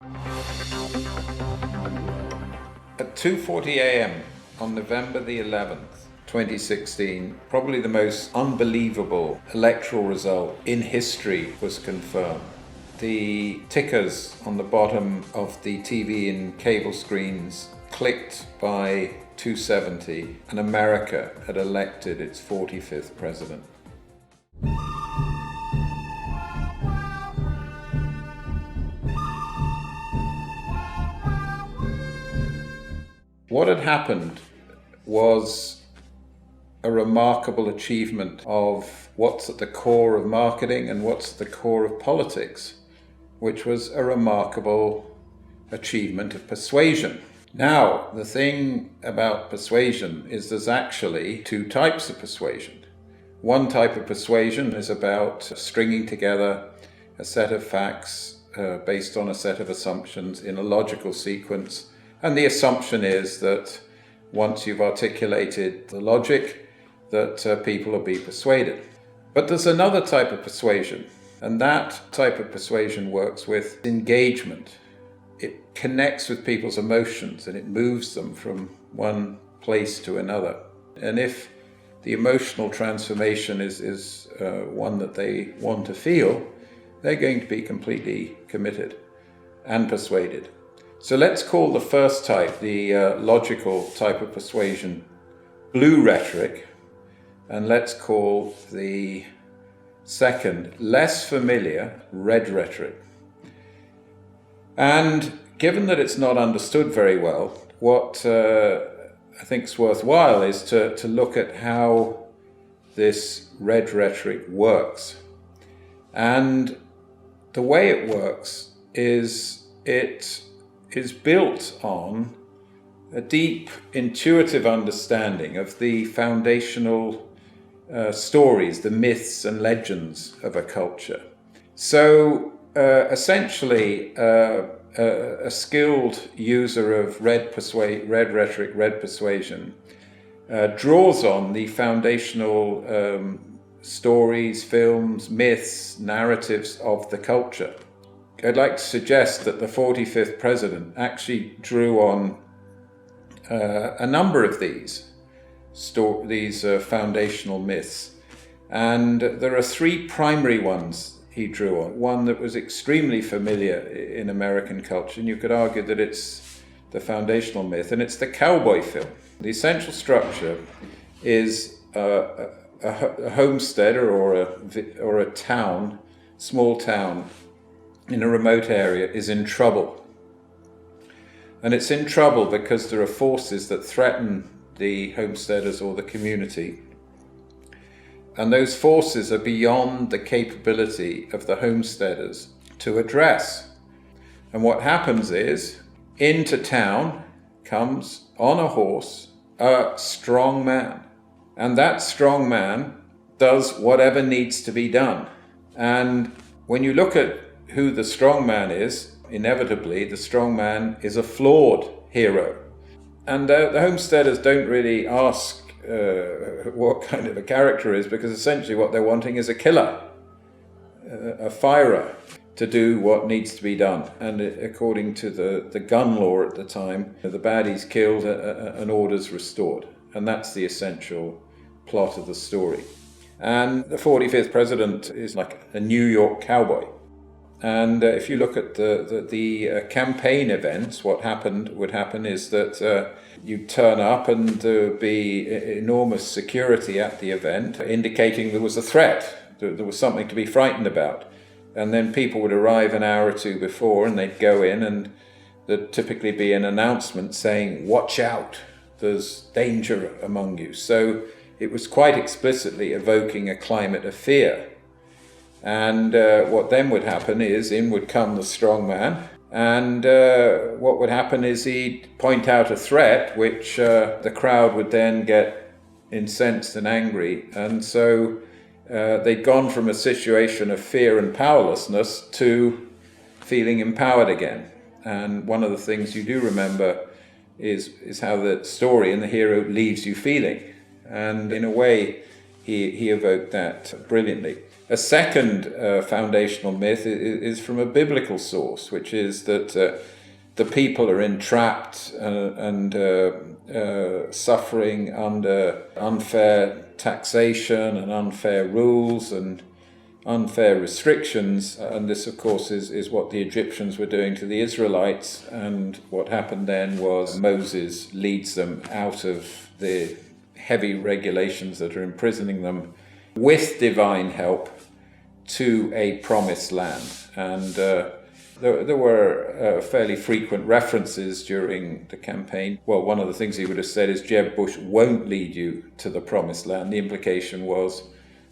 At 2:40 a.m. on November the 11th, 2016, probably the most unbelievable electoral result in history was confirmed. The tickers on the bottom of the TV and cable screens clicked by 2:70, and America had elected its 45th president. What had happened was a remarkable achievement of what's at the core of marketing and what's at the core of politics, which was a remarkable achievement of persuasion. Now, the thing about persuasion is there's actually two types of persuasion. One type of persuasion is about stringing together a set of facts based on a set of assumptions in a logical sequence. And the assumption is that once you've articulated the logic, that people will be persuaded. But there's another type of persuasion, and that type of persuasion works with engagement. It connects with people's emotions and it moves them from one place to another. And if the emotional transformation is one that they want to feel, they're going to be completely committed and persuaded. So let's call the first type, the logical type of persuasion, blue rhetoric, and let's call the second, less familiar, red rhetoric. And given that it's not understood very well, what I think is worthwhile is to look at how this red rhetoric works. And the way it works is it is built on a deep intuitive understanding of the foundational stories, the myths and legends of a culture. So essentially, a skilled user of red rhetoric, red persuasion, draws on the foundational stories, films, myths, narratives of the culture. I'd like to suggest that the 45th president actually drew on a number of these foundational myths. And there are three primary ones he drew on. One that was extremely familiar in American culture, and you could argue that it's the foundational myth, and it's the cowboy film. The essential structure is a homesteader or a town, small town, in a remote area is in trouble. And it's in trouble because there are forces that threaten the homesteaders or the community. And those forces are beyond the capability of the homesteaders to address. And what happens is, into town comes, on a horse, a strong man. And that strong man does whatever needs to be done. And when you look at who the strong man is, inevitably the strong man is a flawed hero. And the homesteaders don't really ask what kind of a character is, because essentially what they're wanting is a killer, a firer, to do what needs to be done. And according to the gun law at the time, the baddie's killed and order's restored. And that's the essential plot of the story. And the 45th president is like a New York cowboy. And if you look at the campaign events, what would happen is that you'd turn up and there'd be enormous security at the event, indicating there was a threat, there was something to be frightened about. And then people would arrive an hour or two before and they'd go in, and there'd typically be an announcement saying, "Watch out, there's danger among you." So it was quite explicitly evoking a climate of fear. And what then would happen is, in would come the strong man, and what would happen is he'd point out a threat, which the crowd would then get incensed and angry. And so they'd gone from a situation of fear and powerlessness to feeling empowered again. And one of the things you do remember is how the story and the hero leaves you feeling. And in a way, he evoked that brilliantly. A second foundational myth is from a biblical source, which is that the people are entrapped and suffering under unfair taxation and unfair rules and unfair restrictions. And this, of course, is what the Egyptians were doing to the Israelites. And what happened then was Moses leads them out of the heavy regulations that are imprisoning them with divine help to a promised land. And there were fairly frequent references during the campaign. Well, one of the things he would have said is Jeb Bush won't lead you to the promised land. The implication was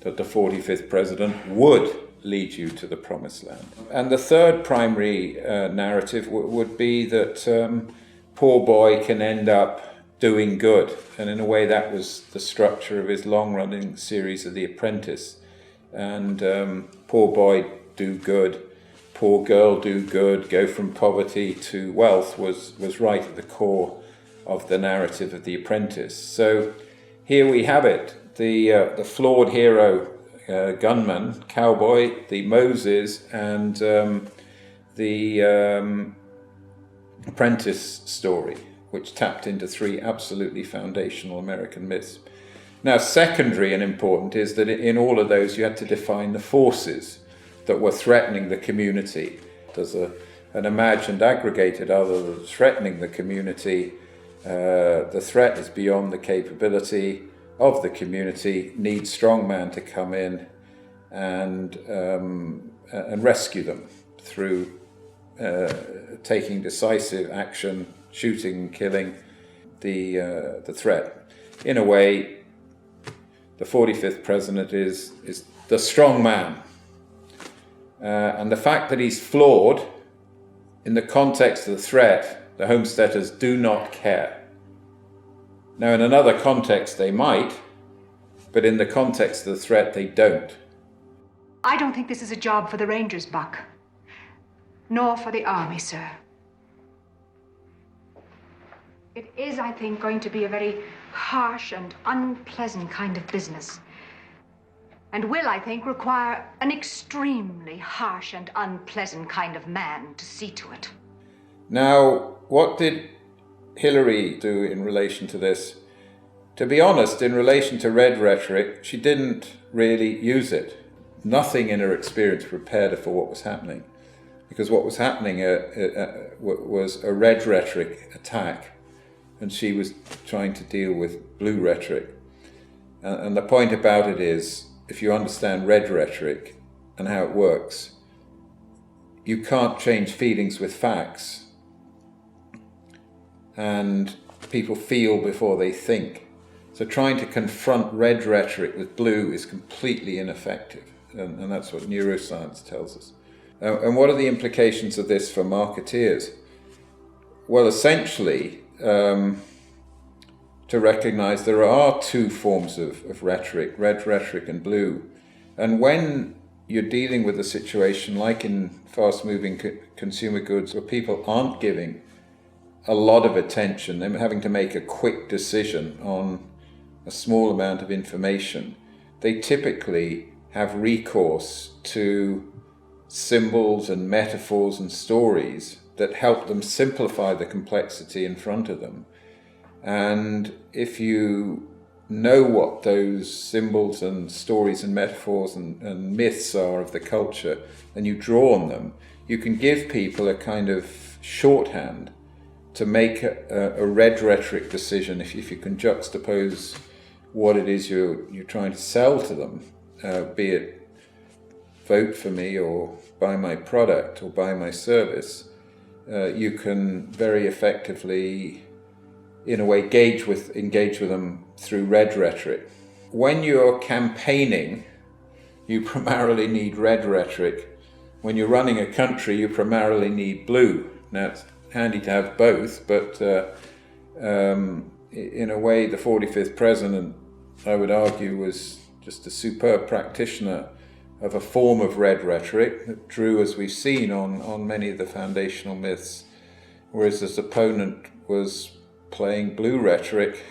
that the 45th president would lead you to the promised land. And the third primary narrative would be that poor boy can end up doing good. And in a way that was the structure of his long-running series of The Apprentice. And poor boy do good, poor girl do good, go from poverty to wealth was right at the core of the narrative of The Apprentice. So here we have it, the flawed hero, gunman, cowboy, the Moses, and the apprentice story, which tapped into three absolutely foundational American myths. Now, secondary and important is that in all of those you had to define the forces that were threatening the community. There's an imagined aggregated other that's threatening the community. The threat is beyond the capability of the community, needs strongman to come in and rescue them through taking decisive action, shooting, killing the threat. In a way, the 45th president is the strong man. And the fact that he's flawed, in the context of the threat, the homesteaders do not care. Now, in another context, they might, but in the context of the threat, they don't. I don't think this is a job for the Rangers, Buck. Nor for the Army, sir. It is, I think, going to be a very harsh and unpleasant kind of business. And will, I think, require an extremely harsh and unpleasant kind of man to see to it. Now, what did Hillary do in relation to this? To be honest, in relation to red rhetoric, she didn't really use it. Nothing in her experience prepared her for what was happening. Because what was happening was a red rhetoric attack, and she was trying to deal with blue rhetoric. And the point about it is, if you understand red rhetoric and how it works, you can't change feelings with facts. And people feel before they think. So trying to confront red rhetoric with blue is completely ineffective. And that's what neuroscience tells us. And what are the implications of this for marketeers? Well, essentially, to recognize there are two forms of rhetoric, red rhetoric and blue. And when you're dealing with a situation like in fast-moving consumer goods where people aren't giving a lot of attention, they're having to make a quick decision on a small amount of information, they typically have recourse to symbols and metaphors and stories that help them simplify the complexity in front of them. And if you know what those symbols and stories and metaphors and myths are of the culture, and you draw on them, you can give people a kind of shorthand to make a red rhetoric decision if you can juxtapose what it is you're trying to sell to them, be it vote for me or buy my product or buy my service. You can very effectively, in a way, engage with them through red rhetoric. When you're campaigning, you primarily need red rhetoric. When you're running a country, you primarily need blue. Now, it's handy to have both, but in a way, the 45th president, I would argue, was just a superb practitioner of a form of red rhetoric that drew, as we've seen, on many of the foundational myths, whereas his opponent was playing blue rhetoric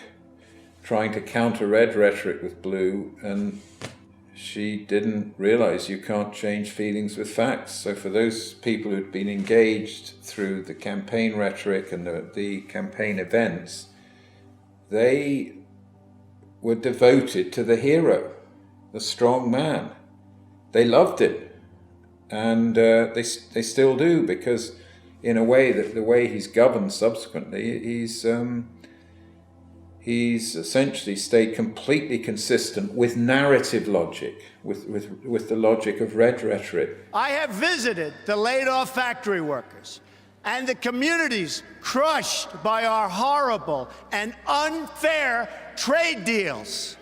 trying to counter red rhetoric with blue, and she didn't realize you can't change feelings with facts. So for those people who'd been engaged through the campaign rhetoric and the campaign events, they were devoted to the hero, the strong man. They loved it, and they still do, because in a way, that the way he's governed subsequently, he's essentially stayed completely consistent with narrative logic, with the logic of red rhetoric. I have visited the laid-off factory workers and the communities crushed by our horrible and unfair trade deals.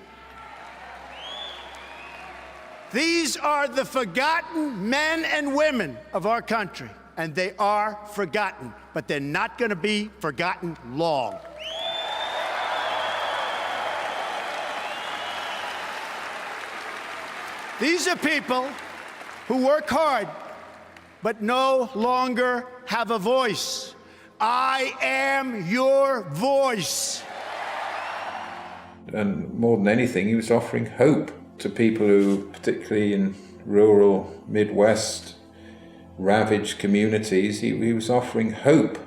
These are the forgotten men and women of our country, and they are forgotten, but they're not going to be forgotten long. These are people who work hard, but no longer have a voice. I am your voice. And more than anything, he was offering hope to people who, particularly in rural Midwest, ravaged communities, he was offering hope